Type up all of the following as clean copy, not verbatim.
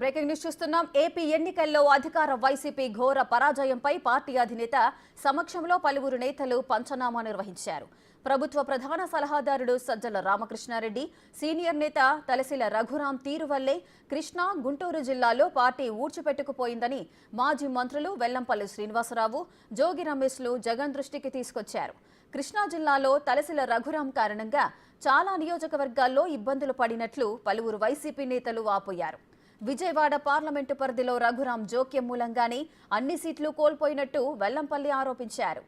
Breaking news చూస్తున్నాం. AP ఎన్నికల్లో అధికార వైసీపీ ఘోర పరాజయంపై పార్టీ అధినేత సమక్షంలో పలువురు నేతలు పంచనామా నిర్వహించారు. ప్రభుత్వ ప్రధాన సలహాదారుడు సజ్జల రామకృష్ణారెడ్డి, సీనియర్ నేత తలసిల రఘురాం తీరు వల్లే కృష్ణా, గుంటూరు జిల్లాలో పార్టీ ఊడ్చిపెట్టుకుపోయిందని మాజీ మంత్రులు వెల్లంపల్లి శ్రీనివాసరావు, జోగి రమేష్లు జగన్ దృష్టికి తీసుకొచ్చారు. కృష్ణా జిల్లాలో తలసిల రఘురాం కారణంగా చాలా నియోజకవర్గాల్లో ఇబ్బందులు పడినట్లు పలువురు వైసీపీ నేతలు వాపోయారు. విజయవాడ పార్లమెంటు పరిధిలో రఘురాం జోక్యం మూలంగానే అన్ని సీట్లు కోల్పోయినట్టు వెల్లంపల్లి ఆరోపించారు.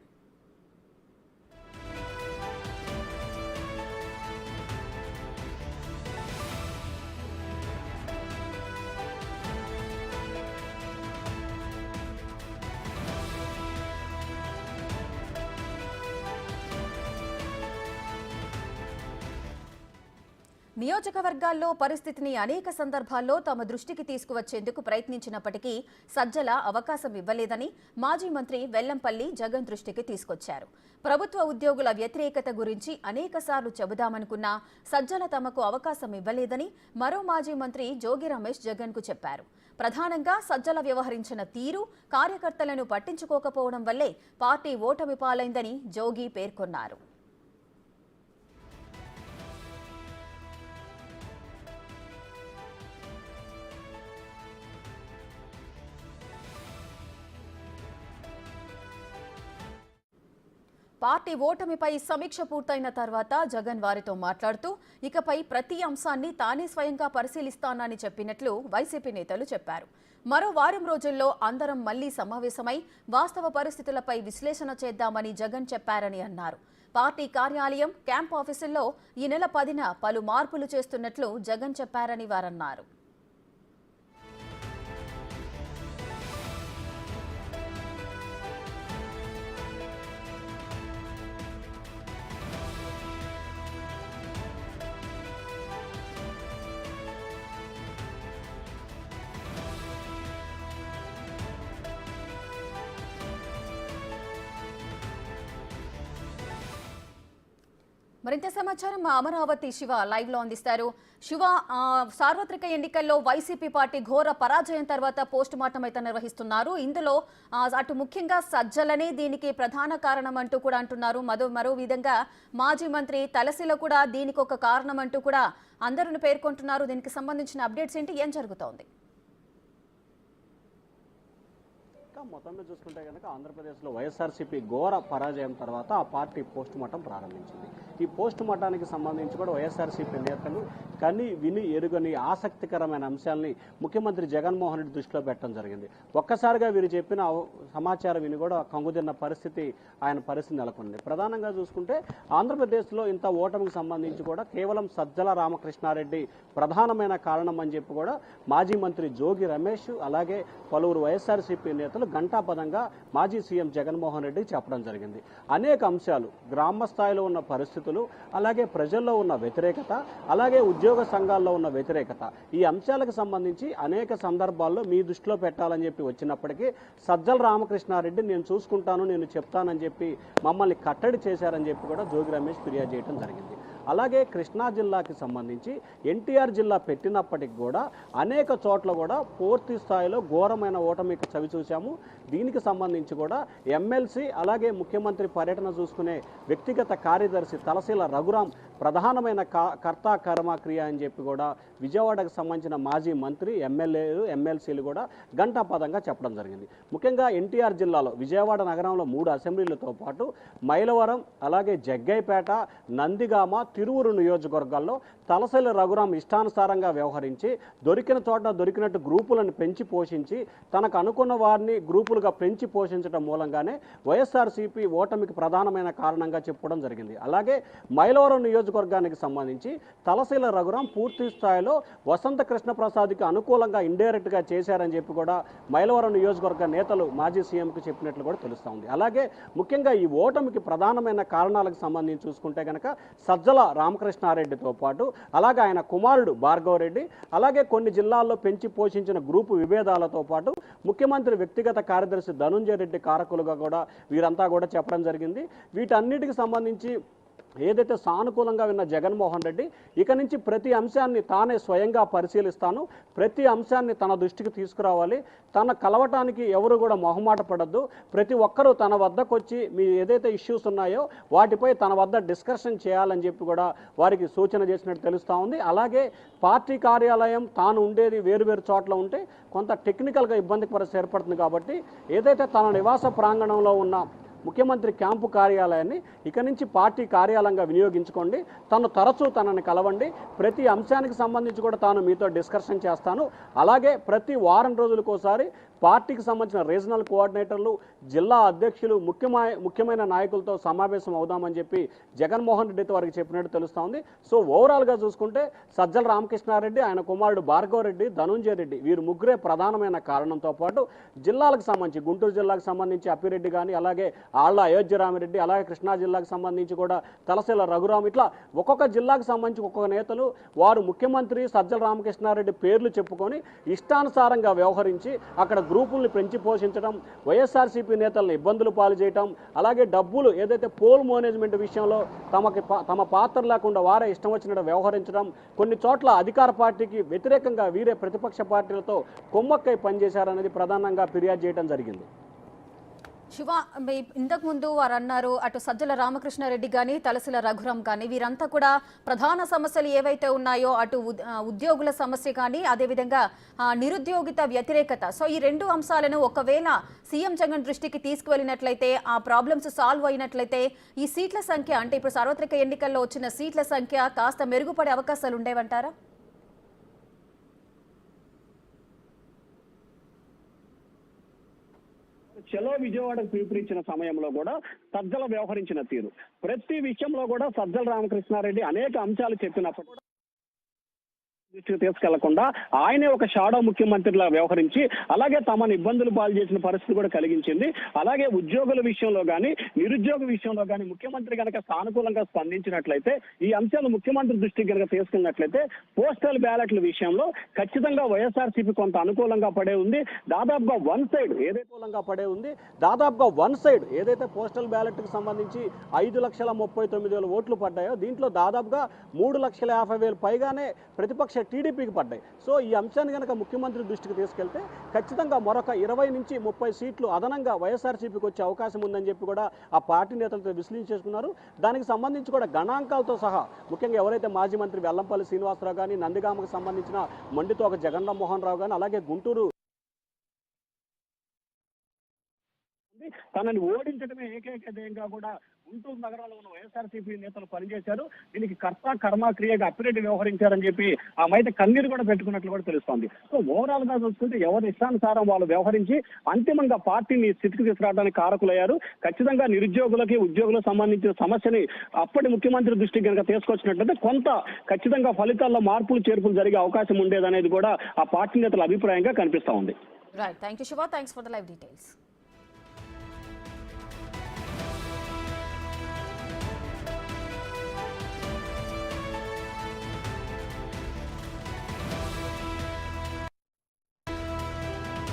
నియోజకవర్గాల్లో పరిస్థితిని అనేక సందర్భాల్లో తమ దృష్టికి తీసుకువచ్చేందుకు ప్రయత్నించినప్పటికీ సజ్జల అవకాశం ఇవ్వలేదని మాజీ మంత్రి వెల్లంపల్లి జగన్ దృష్టికి తీసుకొచ్చారు. ప్రభుత్వ ఉద్యోగుల వ్యతిరేకత గురించి అనేకసార్లు చెబుదామనుకున్నా సజ్జల తమకు అవకాశం ఇవ్వలేదని మరో మాజీ మంత్రి జోగి రమేష్ జగన్కు చెప్పారు. ప్రధానంగా సజ్జల వ్యవహరించిన తీరు, కార్యకర్తలను పట్టించుకోకపోవడం వల్లే పార్టీ ఓటమి పాలైందని జోగి పేర్కొన్నారు. పార్టీ ఓటమిపై సమీక్ష పూర్తయిన తర్వాత జగన్ వారితో మాట్లాడుతూ ఇకపై ప్రతి అంశాన్ని తానే స్వయంగా పరిశీలిస్తానని చెప్పినట్లు వైసీపీ నేతలు చెప్పారు. మరో వారం రోజుల్లో అందరం మళ్లీ సమావేశమై వాస్తవ పరిస్థితులపై విశ్లేషణ చేద్దామని జగన్ చెప్పారని అన్నారు. పార్టీ కార్యాలయం, క్యాంప్ ఆఫీసుల్లో ఈ నెల 10న పలు మార్పులు చేస్తున్నట్లు జగన్ చెప్పారని వారన్నారు. మరింత సమాచారం మా అమరావతి శివ లైవ్ లో అందిస్తారు. శివ, సార్వత్రిక ఎన్నికల్లో వైసీపీ పార్టీ ఘోర పరాజయం తర్వాత పోస్ట్ మార్టం అయితే నిర్వహిస్తున్నారు. ఇందులో అటు ముఖ్యంగా సజ్జలనే దీనికి ప్రధాన కారణం అంటూ కూడా అంటున్నారు. మరో విధంగా మాజీ మంత్రి తలసిల కూడా దీనికి ఒక కారణం అంటూ కూడా అందరూ పేర్కొంటున్నారు. దీనికి సంబంధించిన అప్డేట్స్ ఏంటి, ఏం జరుగుతోంది? మొత్తంలో చూసుకుంటే కనుక ఆంధ్రప్రదేశ్లో వైఎస్ఆర్సీపీ ఘోర పరాజయం తర్వాత ఆ పార్టీ పోస్ట్ మార్టం ప్రారంభించింది. ఈ పోస్ట్ మార్టానికి సంబంధించి కూడా వైఎస్ఆర్సీపీ నేతలు కని విని ఎరుగని ఆసక్తికరమైన అంశాలని ముఖ్యమంత్రి జగన్మోహన్ రెడ్డి దృష్టిలో పెట్టడం జరిగింది. ఒక్కసారిగా వీరు చెప్పిన సమాచారం విని కూడా కంగుతిన్న పరిస్థితి నెలకొంది. ప్రధానంగా చూసుకుంటే ఆంధ్రప్రదేశ్లో ఇంత ఓటమికి సంబంధించి కూడా కేవలం సజ్జల రామకృష్ణారెడ్డి ప్రధానమైన కారణం అని చెప్పి కూడా మాజీ మంత్రి జోగి రమేష్ అలాగే పలువురు వైఎస్ఆర్సీపీ నేతలు ఘంటాపదంగా మాజీ సీఎం జగన్మోహన్ రెడ్డి చెప్పడం జరిగింది. అనేక అంశాలు, గ్రామ స్థాయిలో ఉన్న పరిస్థితులు, అలాగే ప్రజల్లో ఉన్న వ్యతిరేకత, అలాగే ఉద్యోగ సంఘాల్లో ఉన్న వ్యతిరేకత, ఈ అంశాలకు సంబంధించి అనేక సందర్భాల్లో మీ దృష్టిలో పెట్టాలని చెప్పి వచ్చినప్పటికీ సజ్జల రామకృష్ణారెడ్డి నేను చూసుకుంటాను, నేను చెప్తానని చెప్పి మమ్మల్ని కట్టడి చేశారని చెప్పి కూడా జోగి రమేష్ ఫిర్యాదు చేయడం జరిగింది. అలాగే కృష్ణా జిల్లాకి సంబంధించి ఎన్టీఆర్ జిల్లా పెట్టినప్పటికి కూడా అనేక చోట్ల కూడా పూర్తి స్థాయిలో ఘోరమైన ఓటమికి చవి చూశాము. దీనికి సంబంధించి కూడా ఎమ్మెల్సీ అలాగే ముఖ్యమంత్రి పర్యటన చూసుకునే వ్యక్తిగత కార్యదర్శి తలసిల రఘురాం ప్రధానమైన కర్త కర్మ క్రియ అని చెప్పి కూడా విజయవాడకు సంబంధించిన మాజీ మంత్రి, ఎమ్మెల్యేలు, ఎమ్మెల్సీలు కూడా ఘంటాపదంగా చెప్పడం జరిగింది. ముఖ్యంగా ఎన్టీఆర్ జిల్లాలో విజయవాడ నగరంలో 3 అసెంబ్లీలతో పాటు మైలవరం, అలాగే జగ్గైపేట, నందిగామ, తిరువురు నియోజకవర్గాల్లో తలసిల రఘురాం ఇష్టానుసారంగా వ్యవహరించి దొరికిన చోట దొరికినట్టు గ్రూపులను పెంచి పోషించి తనకు అనుకున్న వారిని గ్రూపులుగా పెంచి పోషించడం మూలంగానే వైఎస్ఆర్సీపీ ఓటమికి ప్రధానమైన కారణంగా చెప్పడం జరిగింది. అలాగే మైలవరం నియోజకవర్గానికి సంబంధించి తలసిల రఘురాం పూర్తి స్థాయిలో వసంత కృష్ణప్రసాద్కి అనుకూలంగా ఇండైరెక్ట్గా చేశారని చెప్పి కూడా మైలవరం నియోజకవర్గ నేతలు మాజీ సీఎంకు చెప్పినట్లు కూడా తెలుస్తూ ఉంది. అలాగే ముఖ్యంగా ఈ ఓటమికి ప్రధానమైన కారణాలకు సంబంధించి చూసుకుంటే కనుక సజ్జల రామకృష్ణారెడ్డితో పాటు అలాగే ఆయన కుమారుడు భార్గవరెడ్డి, అలాగే కొన్ని జిల్లాల్లో పెంచి పోషించిన గ్రూపు విభేదాలతో పాటు ముఖ్యమంత్రి వ్యక్తిగత కార్యదర్శి ధనుంజయ రెడ్డి కారకులుగా కూడా వీరంతా కూడా చెప్పడం జరిగింది. వీటన్నిటికి సంబంధించి ఏదైతే సానుకూలంగా విన్న జగన్మోహన్ రెడ్డి ఇక నుంచి ప్రతి అంశాన్ని తానే స్వయంగా పరిశీలిస్తాను, ప్రతి అంశాన్ని తన దృష్టికి తీసుకురావాలి, తన కలవటానికి ఎవరు కూడా మొహమాట పడద్దు, ప్రతి ఒక్కరూ తన వద్దకు వచ్చి మీ ఏదైతే ఇష్యూస్ ఉన్నాయో వాటిపై తన వద్ద డిస్కషన్ చేయాలని చెప్పి కూడా వారికి సూచన చేసినట్టు తెలుస్తూ ఉంది. అలాగే పార్టీ కార్యాలయం తాను ఉండేది వేరు చోట్ల ఉంటే కొంత టెక్నికల్గా ఇబ్బందికి పరిస్థితి ఏర్పడుతుంది కాబట్టి ఏదైతే తన నివాస ప్రాంగణంలో ఉన్న ముఖ్యమంత్రి క్యాంపు కార్యాలయాన్ని ఇక నుంచి పార్టీ కార్యాలయంగా వినియోగించుకోండి, తరచూ తనని కలవండి, ప్రతి అంశానికి సంబంధించి కూడా తాను మీతో డిస్కషన్ చేస్తాను, అలాగే ప్రతి వారం రోజులకోసారి పార్టీకి సంబంధించిన రీజనల్ కోఆర్డినేటర్లు, జిల్లా అధ్యక్షులు, ముఖ్యమైన నాయకులతో సమావేశం అవుదామని చెప్పి జగన్మోహన్ రెడ్డితో వారికి చెప్పినట్టు తెలుస్తూ ఉంది. సో ఓవరాల్గా చూసుకుంటే సజ్జల రామకృష్ణారెడ్డి, ఆయన కుమారుడు భార్గవ రెడ్డి, ధనుంజయ రెడ్డి వీరు ముగ్గురే ప్రధానమైన కారణంతో పాటు జిల్లాలకు సంబంధించి గుంటూరు జిల్లాకు సంబంధించి అప్పిరెడ్డి కానీ, అలాగే ఆళ్ల అయోధ్యరామిరెడ్డి, అలాగే కృష్ణా జిల్లాకు సంబంధించి కూడా తలశీల రఘురామ్, ఇట్లా ఒక్కొక్క జిల్లాకు సంబంధించి ఒక్కొక్క నేతలు వారు ముఖ్యమంత్రి సజ్జల రామకృష్ణారెడ్డి పేర్లు చెప్పుకొని ఇష్టానుసారంగా వ్యవహరించి అక్కడ గ్రూపుల్ని పెంచి పోషించడం, వైఎస్ఆర్సీపీ నేతలను ఇబ్బందులు పాలు చేయటం, అలాగే డబ్బులు ఏదైతే పోల్ మేనేజ్మెంట్ విషయంలో తమ పాత్ర లేకుండా వారే ఇష్టం వచ్చినట్టు వ్యవహరించడం, కొన్ని చోట్ల అధికార పార్టీకి వ్యతిరేకంగా వీరే ప్రతిపక్ష పార్టీలతో కొమ్మక్కై పనిచేశారనేది ప్రధానంగా ఫిర్యాదు చేయడం జరిగింది. శివ, ఇంతకు ముందు వారు అన్నారు అటు సజ్జల రామకృష్ణారెడ్డి కానీ తలసిల రఘురామ్ కానీ వీరంతా కూడా ప్రధాన సమస్యలు ఏవైతే ఉన్నాయో అటు ఉద్యోగుల సమస్య కానీ అదేవిధంగా నిరుద్యోగిత వ్యతిరేకత, సో ఈ రెండు అంశాలను ఒకవేళ సీఎం జగన్ దృష్టికి తీసుకువెళ్ళినట్లయితే ఆ ప్రాబ్లమ్స్ సాల్వ్ అయినట్లయితే ఈ సీట్ల సంఖ్య అంటే ఇప్పుడు సార్వత్రిక ఎన్నికల్లో వచ్చిన సీట్ల సంఖ్య కాస్త మెరుగుపడే అవకాశాలు ఉండేవంటారా? చలో విజయవాడకు పిలుపునిచ్చిన సమయంలో కూడా సజ్జల వ్యవహరించిన తీరు, ప్రతి విషయంలో కూడా సజ్జల రామకృష్ణారెడ్డి అనేక అంశాలు చెప్పినప్పుడు దృష్టికి తీసుకెళ్లకుండా ఆయనే ఒక షాడో ముఖ్యమంత్రిలా వ్యవహరించి అలాగే తమను ఇబ్బందులు పాలు చేసిన పరిస్థితి కూడా కలిగించింది. అలాగే ఉద్యోగుల విషయంలో కానీ నిరుద్యోగ విషయంలో కానీ ముఖ్యమంత్రి కనుక సానుకూలంగా స్పందించినట్లయితే, ఈ అంశాలు ముఖ్యమంత్రి దృష్టికి కనుక తీసుకున్నట్లయితే పోస్టల్ బ్యాలెట్ల విషయంలో ఖచ్చితంగా వైఎస్ఆర్సీపీ కొంత అనుకూలంగా పడే ఉంది. దాదాపుగా వన్ సైడ్ ఏదైతే పోస్టల్ బ్యాలెట్ కి సంబంధించి 5,39,000 ఓట్లు పడ్డాయో దీంట్లో దాదాపుగా 3,50,000 పైగానే ప్రతిపక్ష టీడీపీకి పడ్డాయి. సో ఈ అంశాన్ని కనుక ముఖ్యమంత్రి దృష్టికి తీసుకెళ్తే ఖచ్చితంగా మరొక 20 నుంచి 30 సీట్లు అదనంగా వైఎస్ఆర్సీపీకి వచ్చే అవకాశం ఉందని చెప్పి కూడా ఆ పార్టీ నేతలతో విశ్లేషించుకున్నారు. దానికి సంబంధించి కూడా గణాంకాలతో సహా ముఖ్యంగా ఎవరైతే మాజీ మంత్రి వెల్లంపల్లి శ్రీనివాసరావు కానీ, నందిగామకు సంబంధించిన మండితోక జగన్మోహన్ రావు కానీ, అలాగే గుంటూరు తనని ఓడించడమే ఏకైక ధ్యేయంగా కూడా గుంటూరు నగరంలో ఉన్న వైఎస్ఆర్సీపీ నేతలు పనిచేశారు. దీనికి కర్మ క్రియగా అప్పిరెడ్డి వ్యవహరించారని చెప్పి అయితే కన్నీరు కూడా పెట్టుకున్నట్లు కూడా తెలుస్తోంది. సో ఓవరాల్ గా చూసుకుంటే ఎవరి ఇష్టానుసారం వాళ్ళు వ్యవహరించి అంతిమంగా పార్టీని స్థితికి తీసుకురావడానికి కారకులయ్యారు. ఖచ్చితంగా నిరుద్యోగులకి ఉద్యోగులకు సంబంధించిన సమస్యని అప్పటి ముఖ్యమంత్రి దృష్టికి కనుక తీసుకొచ్చినట్లయితే కొంత ఖచ్చితంగా ఫలితాల్లో మార్పులు చేర్పులు జరిగే అవకాశం ఉండేదనేది కూడా ఆ పార్టీ నేతల అభిప్రాయంగా కనిపిస్తా ఉంది. Right, thank you Shiva, thanks for the live details.